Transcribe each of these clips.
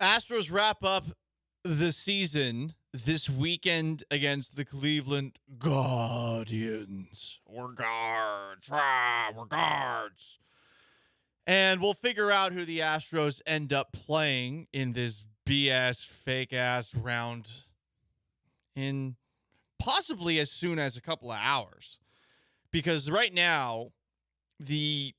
Astros wrap up the season this weekend against the Cleveland Guardians. We're guards. We're guards. And we'll figure out who the Astros end up playing in this BS, fake-ass round in possibly as soon as a couple of hours. Because right now, the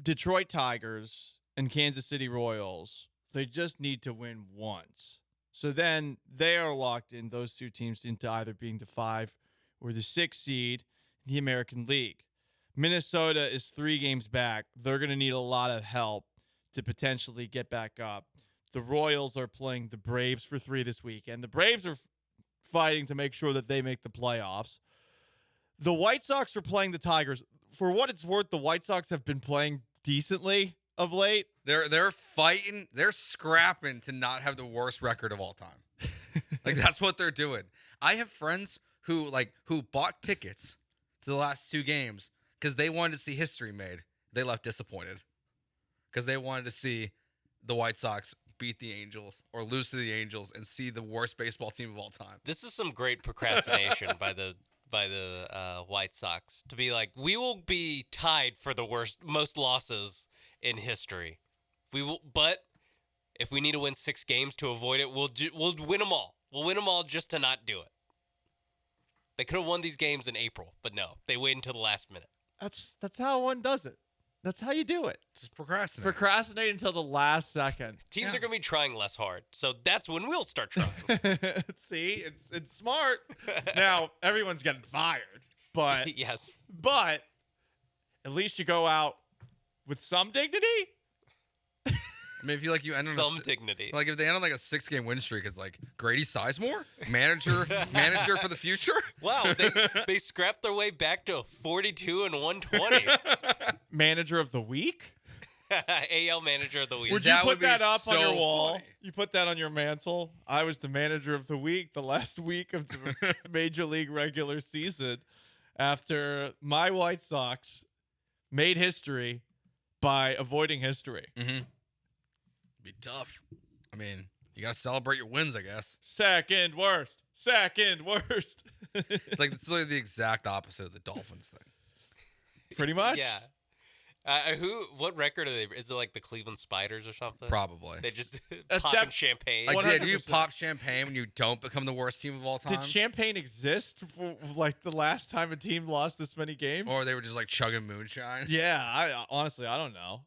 Detroit Tigers and Kansas City Royals, they just need to win once. So then they are locked in, those two teams, into either being the 5 or the 6 seed in the American League. Minnesota is 3 games back. They're going to need a lot of help to potentially get back up. The Royals are playing the Braves for 3 this weekend. The Braves are fighting to make sure that they make the playoffs. The White Sox are playing the Tigers. For what it's worth, the White Sox have been playing decently of late. They're fighting. They're scrapping to not have the worst record of all time. Like, that's what they're doing. I have friends who bought tickets to the last 2 games because they wanted to see history made. They left disappointed because they wanted to see the White Sox beat the Angels or lose to the Angels and see the worst baseball team of all time. This is some great procrastination by the White Sox to be like, we will be tied for the most losses in history. We will, but if we need to win 6 games to avoid it, we'll win them all. We'll win them all just to not do it. They could have won these games in April, but no, they wait until the last minute. That's how one does it. That's how you do it. Just procrastinate. Procrastinate until the last second. Teams are going to be trying less hard, so that's when we'll start trying. See, it's smart. Now, everyone's getting fired, but yes. But at least you go out with some dignity. I mean, if you end on some dignity. Like if they end on like a 6-game win streak, it's like Grady Sizemore, manager for the future. Wow, they scrapped their way back to 42 and 120. Manager of the week. AL manager of the week. Would you put that up so on your wall? funny. You put that on your mantle. I was the manager of the week, the last week of the Major League regular season, after my White Sox made history by avoiding history. Mm-hmm. Be tough. I mean, you got to celebrate your wins, I guess. Second worst. It's literally the exact opposite of the Dolphins thing. Pretty much. Yeah. What record are they? Is it like the Cleveland Spiders or something? Probably. They just popping champagne. Like, do you pop champagne when you don't become the worst team of all time? Did champagne exist for like the last time a team lost this many games? Or they were just like chugging moonshine? Yeah, I honestly don't know.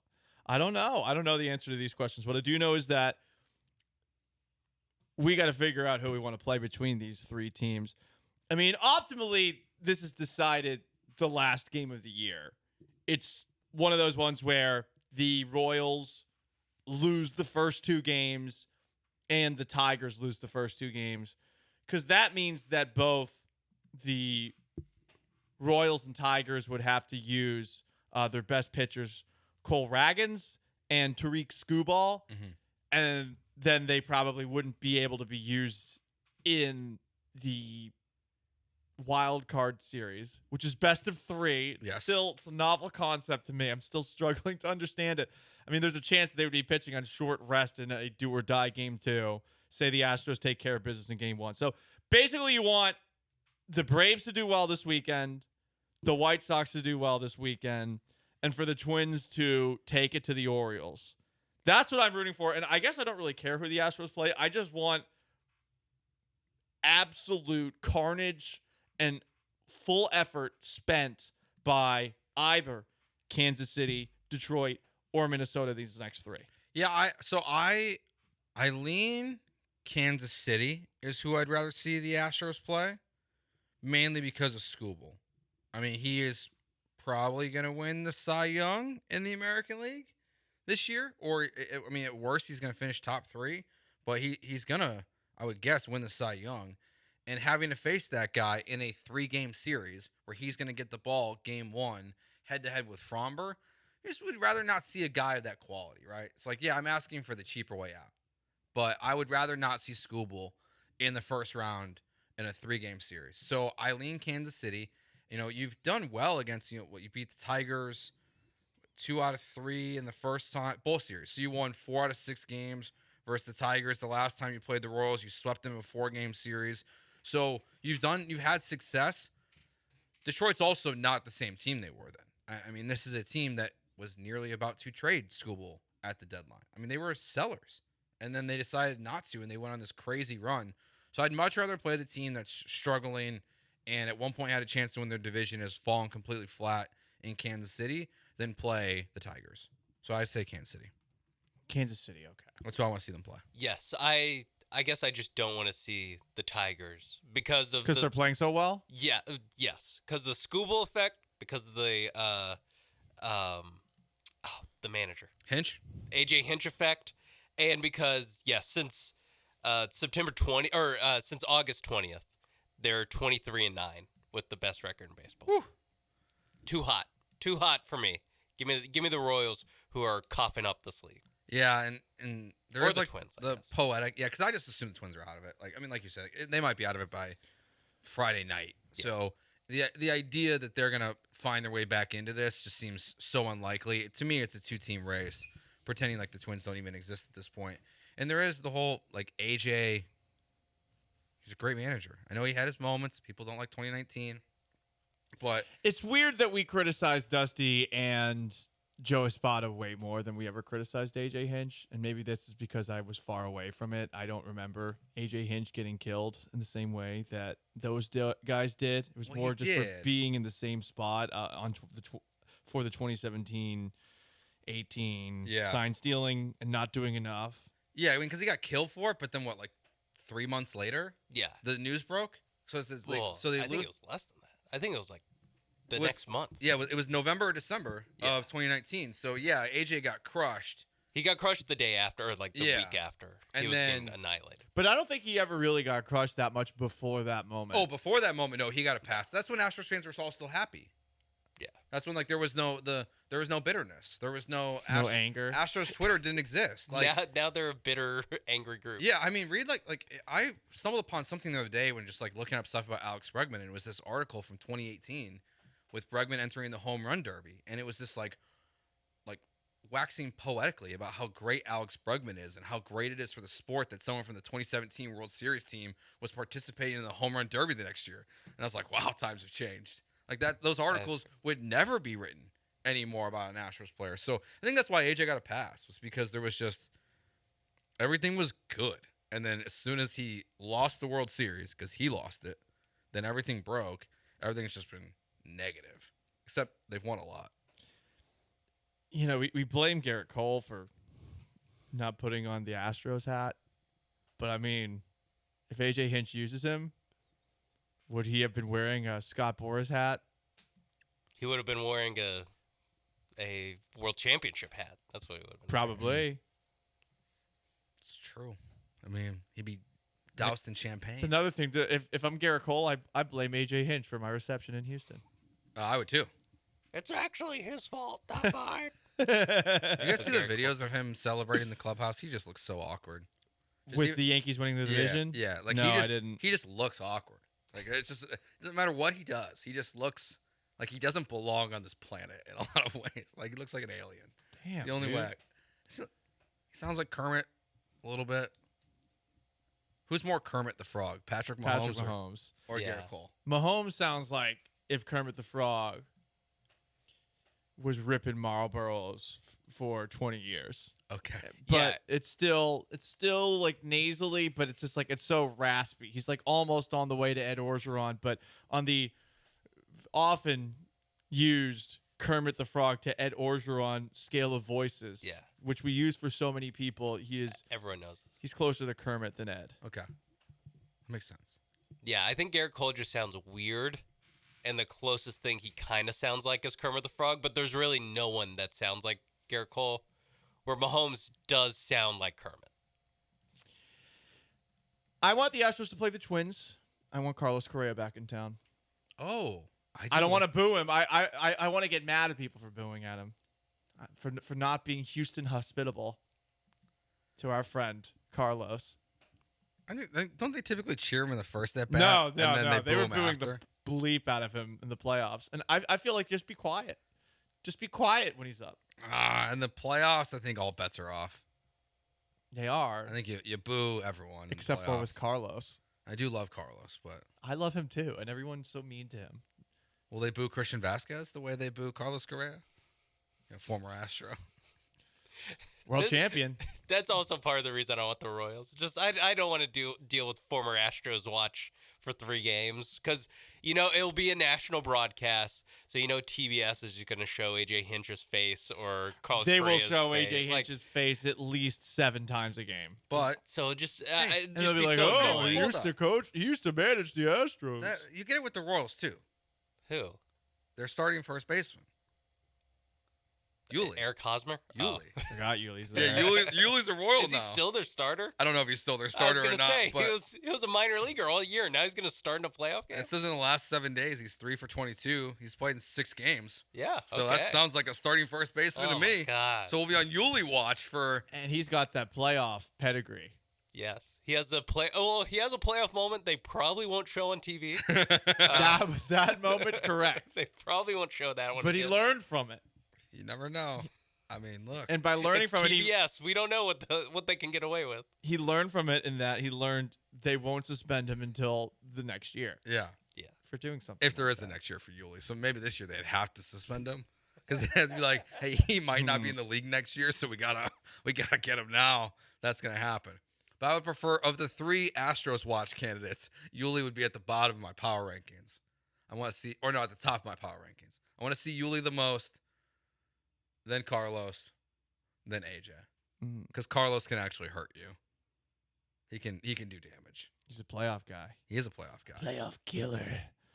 I don't know the answer to these questions. What I do know is that we got to figure out who we want to play between these 3 teams. I mean, optimally, this is decided the last game of the year. It's one of those ones where the Royals lose the first 2 games and the Tigers lose the first 2 games, because that means that both the Royals and Tigers would have to use their best pitchers, Cole Ragans and Tariq Skubal, and then they probably wouldn't be able to be used in the Wildcard series, which is best of 3. Yes. Still, it's a novel concept to me. I'm still struggling to understand it. I mean, there's a chance that they would be pitching on short rest in a do-or-die game 2. Say the Astros take care of business in game 1. So basically you want the Braves to do well this weekend, the White Sox to do well this weekend, and for the Twins to take it to the Orioles. That's what I'm rooting for. And I guess I don't really care who the Astros play. I just want absolute carnage and full effort spent by either Kansas City, Detroit, or Minnesota these next 3. Yeah, I lean Kansas City is who I'd rather see the Astros play, mainly because of Skubal. I mean, he is probably going to win the Cy Young in the American League this year. Or, I mean, at worst, he's going to finish top 3. But he's going to, I would guess, win the Cy Young. And having to face that guy in a 3-game series where he's going to get the ball game 1 head-to-head with Fromber, I just would rather not see a guy of that quality, right? It's like, yeah, I'm asking for the cheaper way out. But I would rather not see Skubal in the first round in a 3-game series. So I lean Kansas City. You know, you've done well against, you beat the Tigers 2 out of 3 in the first time, both series. So you won 4 out of 6 games versus the Tigers. The last time you played the Royals, you swept them in a 4-game series. So you've had success. Detroit's also not the same team they were then. I mean, this is a team that was nearly about to trade Skubal at the deadline. I mean, they were sellers, and then they decided not to, and they went on this crazy run. So I'd much rather play the team that's struggling and at one point had a chance to win their division, has fallen completely flat in Kansas City, than play the Tigers. So I say Kansas City. Kansas City, okay. That's what I want to see them play. Yes, I guess I just don't want to see the Tigers because they're playing so well. Yeah, yes, because the Skubal effect, because of the the manager Hinch, AJ Hinch effect, and because since September 20 or since August 20th, they're 23-9 with the best record in baseball. Whew. Too hot for me. Give me the Royals, who are coughing up this league. Yeah, and there Or is the like Twins, I the guess. poetic, because I just assume the Twins are out of it. Like you said, they might be out of it by Friday night. Yeah. So the idea that they're gonna find their way back into this just seems so unlikely. To me, it's a 2-team race, pretending like the Twins don't even exist at this point. And there is the whole like AJ. He's a great manager. I know he had his moments. People don't like 2019, but It's weird that we criticize Dusty and Joe Espada way more than we ever criticized AJ Hinch, and maybe this is because I was far away from it. I don't remember AJ Hinch getting killed in the same way that those guys did. It was Well, more he just for did. being in the same spot for the 2017-18 Yeah. sign stealing and not doing enough. yeah, I mean, because he got killed for it, but then what, like 3 months later, Yeah. the news broke. So it's like, Well, so they I think it was less than that. I think it was like the Was- next month. Yeah, it was November or December Yeah. of 2019. So yeah, AJ got crushed. He got crushed the day after, or like the Yeah. week after. And he was then- getting annihilated. But I don't think he ever really got crushed that much before that moment. Oh, before that moment, no, he got a pass. That's when Astros fans were all still happy. Yeah. That's when like there was no bitterness. There was no no anger. Astros Twitter didn't exist. Like now they're a bitter, angry group. yeah, I mean, read like I stumbled upon something the other day when just like looking up stuff about Alex Bregman, and it was this article from 2018 with Bregman entering the home run derby, and it was this like waxing poetically about how great Alex Bregman is and how great it is for the sport that someone from the 2017 World Series team was participating in the home run derby the next year. And I was like, wow, times have changed. Like that, those articles would never be written anymore about an Astros player. So I think that's why AJ got a pass, was because there was just everything was good. And then as soon as he lost the World Series, because he lost it, then everything broke. Everything's just been negative, except they've won a lot. You know, we blame Garrett Cole for not putting on the Astros hat. But, I mean, if AJ Hinch uses him, would he have been wearing a Scott Boras hat? He would have been wearing a world championship hat. That's what he would have been. Probably. It's true. I mean, he'd be doused in champagne. It's another thing. If I'm Garrett Cole, I blame AJ Hinch for my reception in Houston. I would too. It's actually his fault, not mine. You guys see the videos of him celebrating the clubhouse? He just looks so awkward. Just With even- the Yankees winning the division? Yeah, like No, he I just, didn't. He just looks awkward. Like it doesn't matter what he does. He just looks like he doesn't belong on this planet in a lot of ways. Like he looks like an alien. Damn, The only dude. way. He sounds like Kermit a little bit. Who's more Kermit the Frog, Patrick Mahomes, Patrick Mahomes. or Yeah. Garrett Cole? Mahomes sounds like if Kermit the Frog was ripping Marlboros for 20 years. Okay. But Yeah. it's still like nasally, but it's just like it's so raspy. He's like almost on the way to Ed Orgeron, but on the often used Kermit the Frog to Ed Orgeron scale of voices. Yeah. Which we use for so many people. Everyone knows this. He's closer to Kermit than Ed. Okay. Makes sense. Yeah, I think Garrett Cole just sounds weird, and the closest thing he kind of sounds like is Kermit the Frog, but there's really no one that sounds like Garrett Cole, where Mahomes does sound like Kermit. I want the Astros to play the Twins. I want Carlos Correa back in town. Oh. I don't want to boo him. I want to get mad at people for booing at him. For not being Houston hospitable to our friend Carlos. Don't they typically cheer him in the first at bat? No. and then They boo were him booing after? the bleep out of him in the playoffs. And I feel like just be quiet. Just be quiet when he's up. In the playoffs, I think all bets are off. They are, I think you boo everyone. except in the for with playoffs. Carlos. I do love Carlos, but I love him too, and everyone's so mean to him. will they boo Christian Vasquez the way they boo Carlos Correa? Former Astro. World champion. That's also part of the reason I want the Royals. Just I don't want to deal with former Astros watch for 3 games because it'll be a national broadcast, so TBS is just going to show AJ Hinch's face or Carlos. They will Correa's show face. AJ Hinch's face at least 7 times a game. But So just Hey, And just they'll be be like, so "Oh, annoying. he Hold used up. to coach. He used to manage the Astros." you get it with the Royals too. Who? They're starting first baseman. Yuli. Eric Hosmer. Yuli. Forgot Yuli's there. Yeah, Yuli's a Royal Is now. he still their starter? I don't know if he's still their I was starter or gonna not. say but he was a minor leaguer all year. Now he's gonna start in a playoff game. it says in the last 7 days he's 3 for 22. He's played in 6 games. Yeah. So okay. that sounds like a starting first baseman Oh to my me. God. So we'll be on Yuli watch for. And he's got that playoff pedigree. Yes, he has a he has a playoff moment they probably won't show on TV. That moment, correct. They probably won't show that one. But he learned from it. You never know. I mean, look. And by learning It's from TBS. We don't know what they can get away with. he learned from it in that he learned they won't suspend him until the next year Yeah. for doing something. If there like is a that. next year for Yuli. So maybe this year they'd have to suspend him. Because they have to be like, hey, he might not be in the league next year, so we gotta get him now. That's gonna happen. But I would prefer, of the 3 Astros watch candidates, Yuli would be at the bottom of my power rankings. I want to see, or no, at the top of my power rankings. I want to see Yuli the most, then Carlos, then AJ. Mhm. Because Carlos can actually hurt you. He can do damage. He's a playoff guy. He is a playoff guy. Playoff killer.